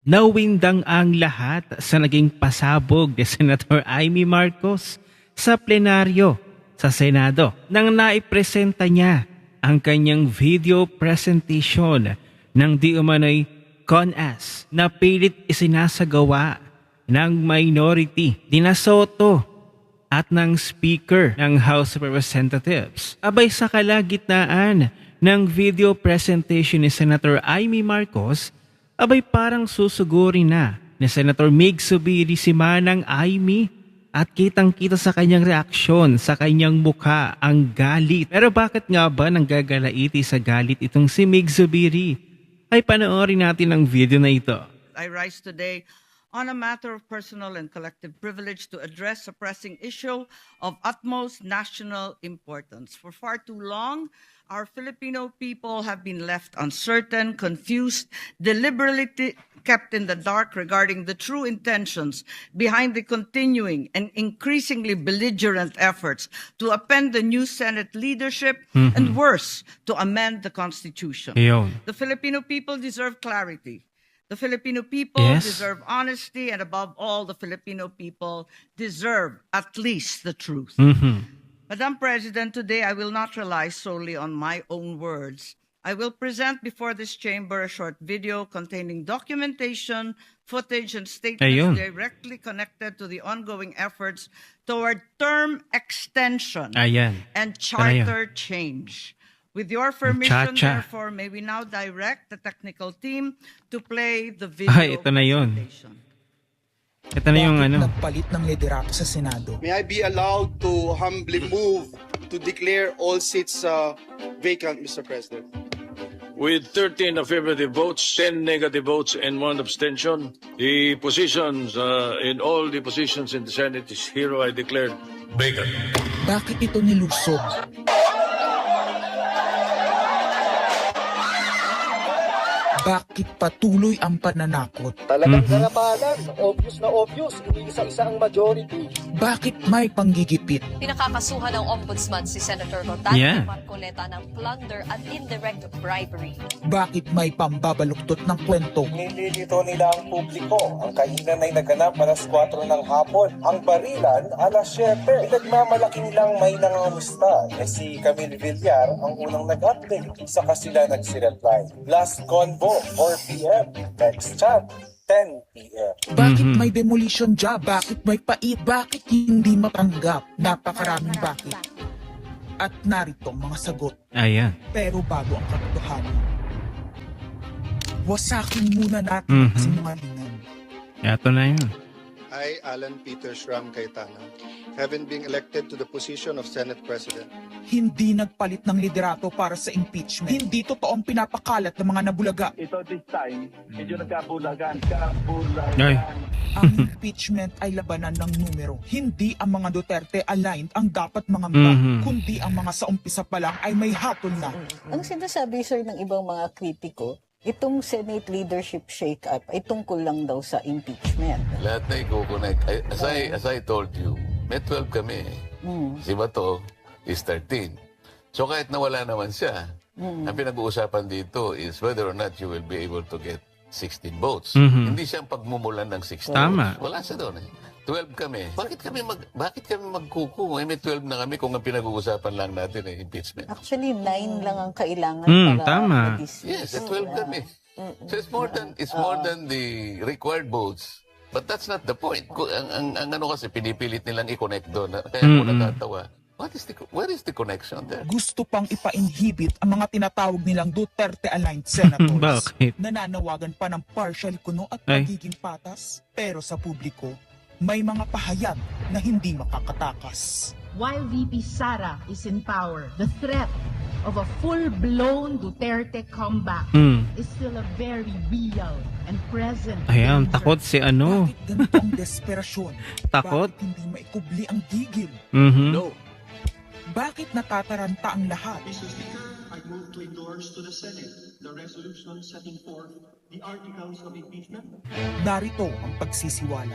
Nawindang ang lahat sa naging pasabog ni Senator Amy Marcos sa plenaryo sa Senado nang naipresenta niya ang kanyang video presentation ng di umano'y CONAS na pilit isinasagawa ng minority Dina Soto at ng Speaker ng House of Representatives. Abay sa kalagitnaan ng video presentation ni Senator Amy Marcos, abay parang susugurin na ni Senator Mig Zubiri si Manang Amy at kitang-kita sa kanyang reaksyon sa kanyang mukha ang galit. Pero bakit nga ba nanggagalaiti sa galit itong si Mig Zubiri? Ay panoorin natin ang video na ito. I rise today on a matter of personal and collective privilege to address a pressing issue of utmost national importance. For far too long, our Filipino people have been left uncertain, confused, deliberately kept in the dark regarding the true intentions behind the continuing and increasingly belligerent efforts to upend the new Senate leadership and worse, to amend the Constitution. Ayun. The Filipino people deserve clarity. The Filipino people deserve honesty, and above all, the Filipino people deserve at least the truth. Madam President, today I will not rely solely on my own words. I will present before this chamber a short video containing documentation, footage, and statements directly connected to the ongoing efforts toward term extension and charter change. With your permission, therefore, may we now direct the technical team to play the video ito na yun. presentation. Ito na yung ano. Nagpalit ng liderato sa Senado. May I be allowed to humbly move to declare all seats vacant, Mr. President? With 13 affirmative votes, 10 negative votes, and 1 abstention, the positions in all the positions in the Senate is hereby declared vacant. Bakit ito nilusog? Bakit patuloy ang pananakot? Talagang karapalan, obvious na obvious, hindi isa-isa ang majority. Bakit may panggigipit? Pinakakasuhan ng Ombudsman si Senator Rotando Marcoleta ng plunder at indirect bribery. Bakit may pambabaluktot ng kwento? Nililito nila ang publiko. Ang kainan ay naganap alas 4 ng hapon. Ang barilan alas 7. Nagmamalaking lang may nangangamusta. Si Camille Villar ang unang nag-update. Saka sila nag-reply. Last convo, 4 p.m. Next chat, 10 p.m. Bakit may demolition job? Bakit may pait? Bakit hindi matanggap? Napakaraming bakit. At narito mga sagot. Ayan. Pero bago ang katotohanan, wasakin muna natin ang sinungalingan. Ito na yun. I, Alan Peter Shram Cayetano, having been elected to the position of Senate President. Hindi nagpalit ng liderato para sa impeachment. Hindi totoo ang pinapakalat ng mga nabulaga. Ito this time, medyo nagkabulagan. Ang impeachment ay labanan ng numero. Hindi ang mga Duterte aligned ang dapat mangamba, kundi ang mga sa umpisa pa lang ay may hatol na. Ang sinasabi, sir, ng ibang mga kritiko, itong Senate leadership shake-up ay tungkol lang daw sa impeachment. Lahat na i-connect. As I told you, may 12 kami. Si Bato is 13. So kahit nawala naman siya, ang pinag-uusapan dito is whether or not you will be able to get 16 votes. Hindi siyang pagmumulan ng 16 Tama. votes. Wala siya doon 12 kami. Bakit kami magkuku? May 12 na kami kung ang pinag-uusapan lang natin ay impeachment. Actually, 9 lang ang kailangan para tama. Yes, 12 kami. So it's more than the required votes. But that's not the point. Ang ano kasi pinipilit nilang i-connect doon. Kaya ako natatawa. Where is the connection there? Gusto pang ipa-inhibit ang mga tinatawag nilang Duterte-aligned senators. Bakit? Nananawagan pa ng partial kuno at pagiging patas. Pero sa publiko, may mga pahayag na hindi makakatakas. While VP Sara is in power, the threat of a full-blown Duterte comeback is still a very real and present Ayan, danger. takot si ano. Bakit ganito ang desperasyon? Takot? Bakit hindi maikubli ang gigil? No. Bakit natataranta ang lahat? Mr. Speaker, I move to endorse to the Senate the resolution setting forth the articles of impeachment. Narito ang pagsisiwala.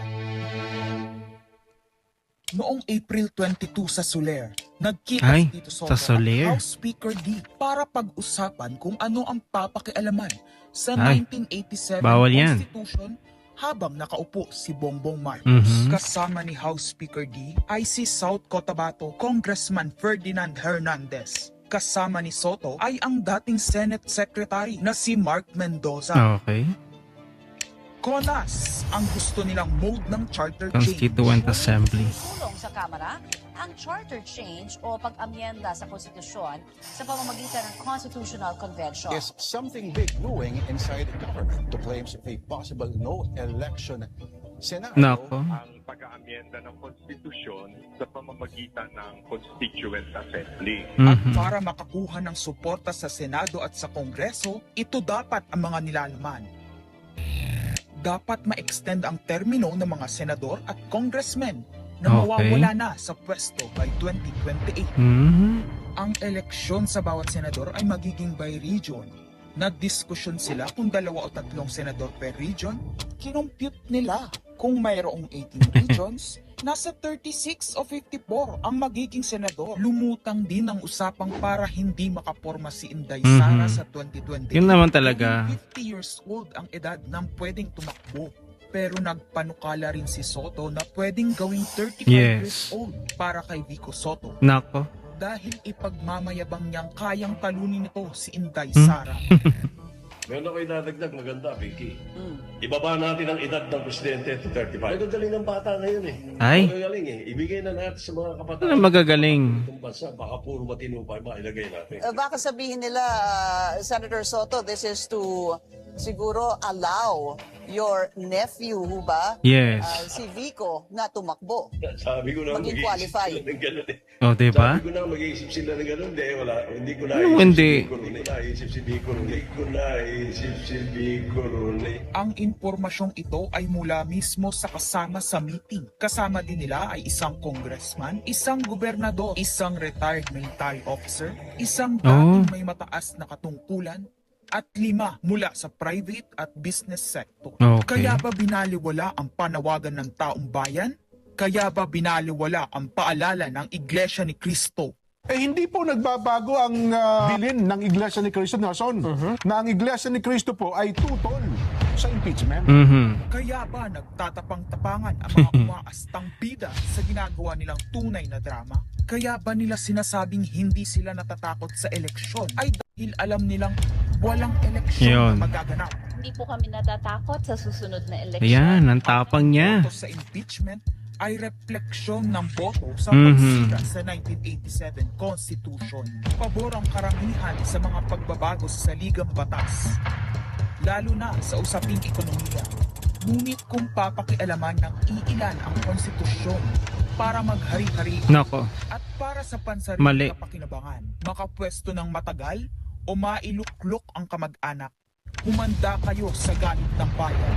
Noong April 22 sa Soler, nagkita Ay, si Tito sa Soto Soler? at House Speaker D para pag-usapan kung ano ang papakialaman sa Ay, 1987 bawal yan. Constitution habang nakaupo si Bongbong Marcos. Mhm. Kasama ni House Speaker D ay si South Cotabato Congressman Ferdinand Hernandez. Kasama ni Soto ay ang dating Senate Secretary na si Mark Mendoza. Okay. CONAS ang gusto nilang mode ng charter change. Constituent Assembly. Tulong sa Kamara ang charter change o pag-amyenda sa konstitusyon sa pamamagitan ng Constitutional Convention. Is something big brewing inside the government to claims of a possible no election scenario. Nako. Ang pag-aamyenda ng konstitusyon sa pamamagitan ng Constituent Assembly. At Mhm. para makakuha ng suporta sa Senado at sa Kongreso, ito dapat ang mga nilalaman. Dapat ma-extend ang termino ng mga senador at congressmen na Okay. mawawala na sa pwesto by 2028. Mhm. Ang eleksyon sa bawat senador ay magiging by region. Nagdiskusyon sila kung 2 o 3 senador per region. Kinompute nila kung mayroong 18 regions, nasa 36 o 54 ang magiging senador. Lumutang din ang usapang para hindi makaporma si Inday Sara Mhm. sa 2020. Yun naman talaga. 50 years old ang edad ng pwedeng tumakbo. Pero nagpanukala rin si Soto na pwedeng gawing 35 years Yes. old para kay Vico Soto. Nako. Dahil ipagmamayabang niyang kayang talunin ito si Inday Hmm? Sara. Meron ako idadagdag maganda, Vicky. Ibaba natin ang edad ng presidente to 35. Magagaling ng bata ngayon eh. Ay. Magagaling eh. Ibigay na natin sa mga kabataan. Ano magagaling? Itong bansa, baka puro matino pa mailagay natin. Baka sabihin nila, Senator Soto, this is to siguro allow your nephew, ho ba? Yes. Si Vico na tumakbo. Sabi ko na Maging mag-iisip qualify. sila ng gano'n eh. O, diba? Sabi ko na mag-iisip sila ng gano'n. Hindi ko Ano, naisip hindi? si Vico. Hindi ko naisip si Vico. Hindi ko naisip si Vico. Ang impormasyong ito ay mula mismo sa kasama sa meeting. Kasama din nila ay isang congressman, isang gobernador, isang retired military officer, isang dating may mataas na katungkulan, at 5 mula sa private at business sector. Okay. Kaya ba binaliwala ang panawagan ng taong bayan? Kaya ba binaliwala ang paalala ng Iglesia ni Cristo? Hindi po nagbabago ang bilin ng Iglesia ni Cristo, Nelson, na ang Iglesia ni Cristo po ay tutol sa impeachment. Mhm. Kaya ba nagtatapang-tapangan ang mga umaastang bida sa ginagawa nilang tunay na drama? Kaya ba nila sinasabing hindi sila natatakot sa eleksyon? Ay dahil alam nilang walang eleksyon Yun. na magaganap. Hindi po kami natatakot sa susunod na eleksyon. Ayan, ang tapang niya. Boto sa impeachment ay refleksyon ng boto sa Mhm. pagsira sa 1987 Constitution. Pabor ang karamihan sa mga pagbabago sa saligang batas, lalo na sa usaping ekonomiya. Ngunit kung papakialaman ng iilan ang konstitusyon para maghari-hari Nako. at para sa Mali. pansariling kapakinabangan, makapwesto ng matagal o mailuklok ang kamag-anak, humanda kayo sa galit ng bayan.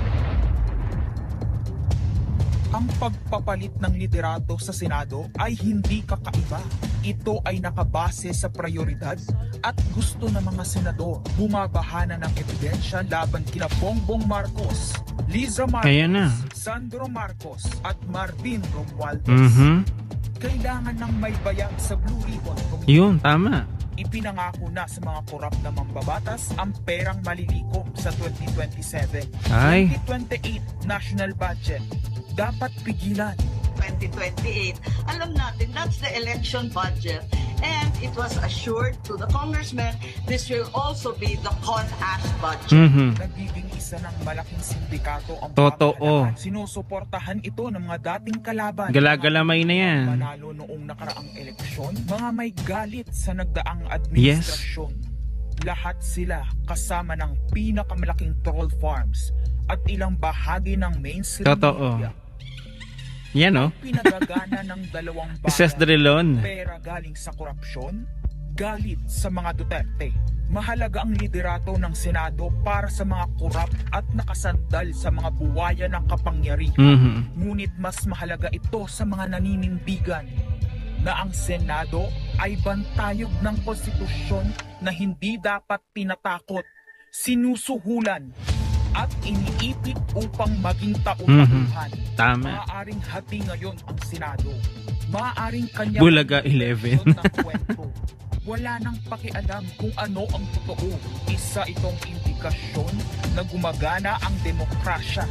Ang pagpapalit ng liderato sa Senado ay hindi kakaiba. Ito ay nakabase sa prioridad at gusto ng mga senador. Bumabahana ng ebidensya laban kina Bongbong Marcos, Liza Marcos, Kaya na. Sandro Marcos at Marvin Romualdez. Mhm. Kailangan ng may bayag sa Blue Ribbon Committee. Yun, tama. Ipinangako na sa mga korap na mambabatas ang perang malilikom sa 2027. Ay. 2028 national budget. Dapat pigilan. 2028, alam natin that's the election budget. And it was assured to the congressman, this will also be the CONAS budget. Mhm. Nagiging isa ng malaking sindikato ang Totoo. pamahalaan. Sinusuportahan ito ng mga dating kalaban. Galagalamay na yan. Manalo noong nakaraang eleksyon, mga may galit sa nagdaang administrasyon. Lahat sila kasama ng pinakamalaking troll farms at ilang bahagi ng mainstream Totoo. media. Yan o. Pinagagana ng dalawang Ses bayan, Drilon. pera galing sa korupsyon, galit sa mga Duterte. Mahalaga ang liderato ng Senado para sa mga korap at nakasandal sa mga buwaya ng kapangyarihan. Mhm. Ngunit mas mahalaga ito sa mga naninindigan na ang Senado ay bantayog ng konstitusyon na hindi dapat tinatakot, sinusuhulan at iniipit upang maging tauhan. Tama. Maaaring hati ngayon ang Senado. Maaaring kanya Bulaga 11. ng kwento. Wala nang pakialam kung ano ang totoo. Isa itong indikasyon na gumagana ang demokrasya.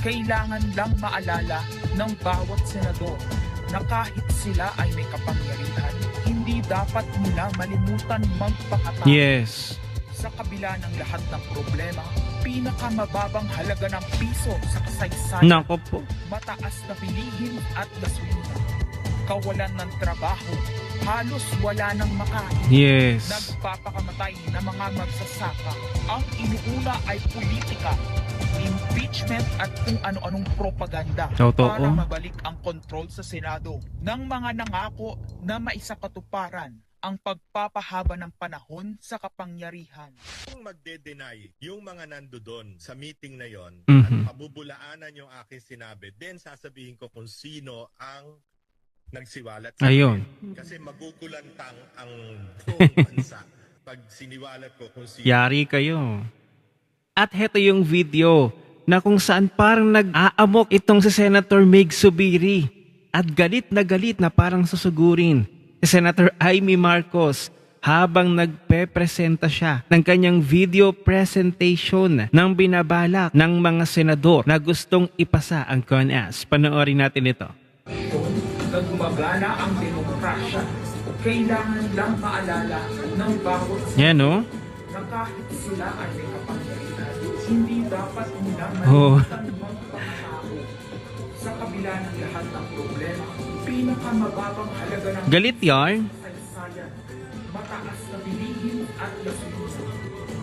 Kailangan lang maalala ng bawat senador na kahit sila ay may kapangyarihan, hindi dapat nila malimutan magpakatao. Yes. Sa kabila ng lahat ng problema, pinakamababang halaga ng piso sa kasaysayan, Nako po. mataas na bilihin at gasolina, kawalan ng trabaho, halos wala nang makain, Yes. nagpapakamatay na mga magsasaka. Ang inuuna ay politika, impeachment at kung ano-anong propaganda Totoo. para mabalik ang kontrol sa Senado ng mga nangako na maisakatuparan ang pagpapahaba ng panahon sa kapangyarihan. Kung magde-deny yung mga nandoon sa meeting na yon at pabubulaanan yung aking sinabi, then sasabihin ko kung sino ang nagsiwalat sa Ayun. akin. Kasi magugulantang ang buong bansa pag siniwalat ko kung sino. Yari kayo. At heto yung video na kung saan parang nag-aamok itong si Senator Mig Zubiri at galit na parang susugurin si Senator Amy Marcos habang nagpe-presenta siya ng kanyang video presentation ng binabalak ng mga senador na gustong ipasa ang CONAS. Panoorin natin ito. Na gumagana ang demokrasya, kailangan lang maalala ng bawat Yan, no? na kahit sila ay may kapangyarihan, hindi dapat nila Oh. malimutan magpakatao. Sa kabila ng lahat ng problema, pinakamababang halaga ng Galit yarn. kasaysayan, mataas na bilihin at gasolina,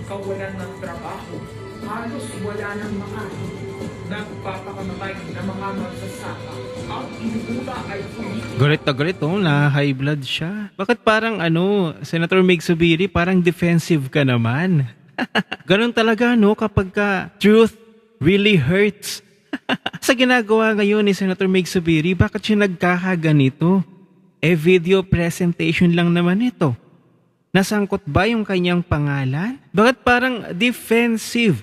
kawalan ng trabaho, halos wala nang makain, nagpapakamatay ng mga magsasaka. Ang inuuna ay politika. Galit oh, na high blood siya. Bakit parang Senator Mig Zubiri, parang defensive ka naman? Ganun talaga kapag truth really hurts. Sa ginagawa ngayon ni Senator Mig Zubiri, bakit siya nagkakaganito? Video presentation lang naman ito. Nasangkot ba yung kanyang pangalan? Bakit parang defensive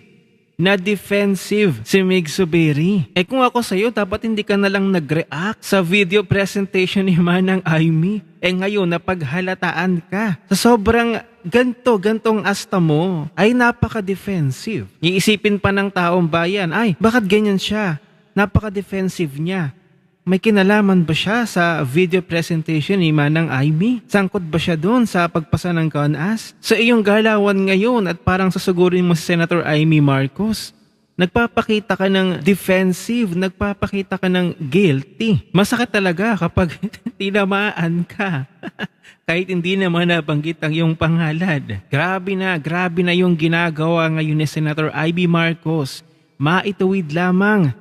si Mig Zubiri? Kung ako sa'yo, dapat hindi ka nalang nag-react sa video presentation ni Manang Amy. Ngayon, napaghalataan ka. Sa sobrang gantong asta mo, ay napaka-defensive. Iisipin pa ng taong bayan, ay, bakit ganyan siya? Napaka-defensive niya. May kinalaman ba siya sa video presentation ni Manang Amy? Sangkot ba siya doon sa pagpasa ng CONAS? Sa iyong galawan ngayon at parang susugurin mo si Senator Amy Marcos, nagpapakita ka ng defensive, nagpapakita ka ng guilty. Masakit talaga kapag tinamaan ka. Kahit hindi naman nabanggit ang iyong pangalan. Grabe na yung ginagawa ngayon ni Senator Amy Marcos. Maituwid lamang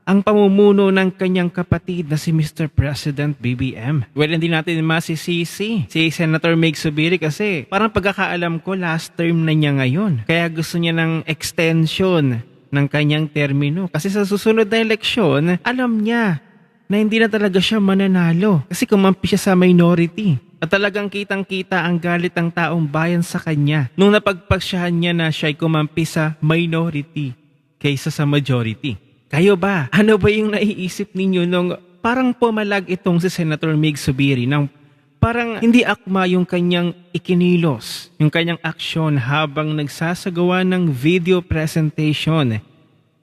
ang pamumuno ng kanyang kapatid na si Mr. President BBM. Well, hindi natin masisisi si Senator Mig Zubiri kasi parang pagkakaalam ko last term na niya ngayon. Kaya gusto niya ng extension ng kanyang termino. Kasi sa susunod na eleksyon, alam niya na hindi na talaga siya mananalo. Kasi kumampi siya sa minority. At talagang kitang-kita ang galit ng taong bayan sa kanya nung napagpasyahan niya na siya'y kumampi sa minority kaysa sa majority. Kayo ba? Ano ba yung naiisip ninyo nung parang pumalag itong si Senator Mig Zubiri nang parang hindi akma yung kanyang ikinilos, yung kanyang aksyon habang nagsasagawa ng video presentation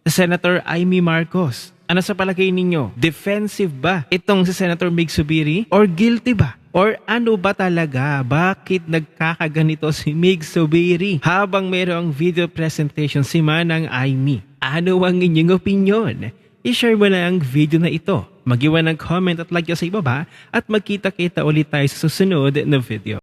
sa Senator Amy Marcos? Ano sa palagay ninyo? Defensive ba itong si Senator Mig Zubiri? Or guilty ba? Or ano ba talaga? Bakit nagkakaganito si Mig Zubiri habang mayroong video presentation si Manang Amy? Ano ang inyong opinion? I-share mo na ang video na ito. Mag-iwan ng comment at like sa ibaba at magkita-kita ulit tayo sa susunod na video.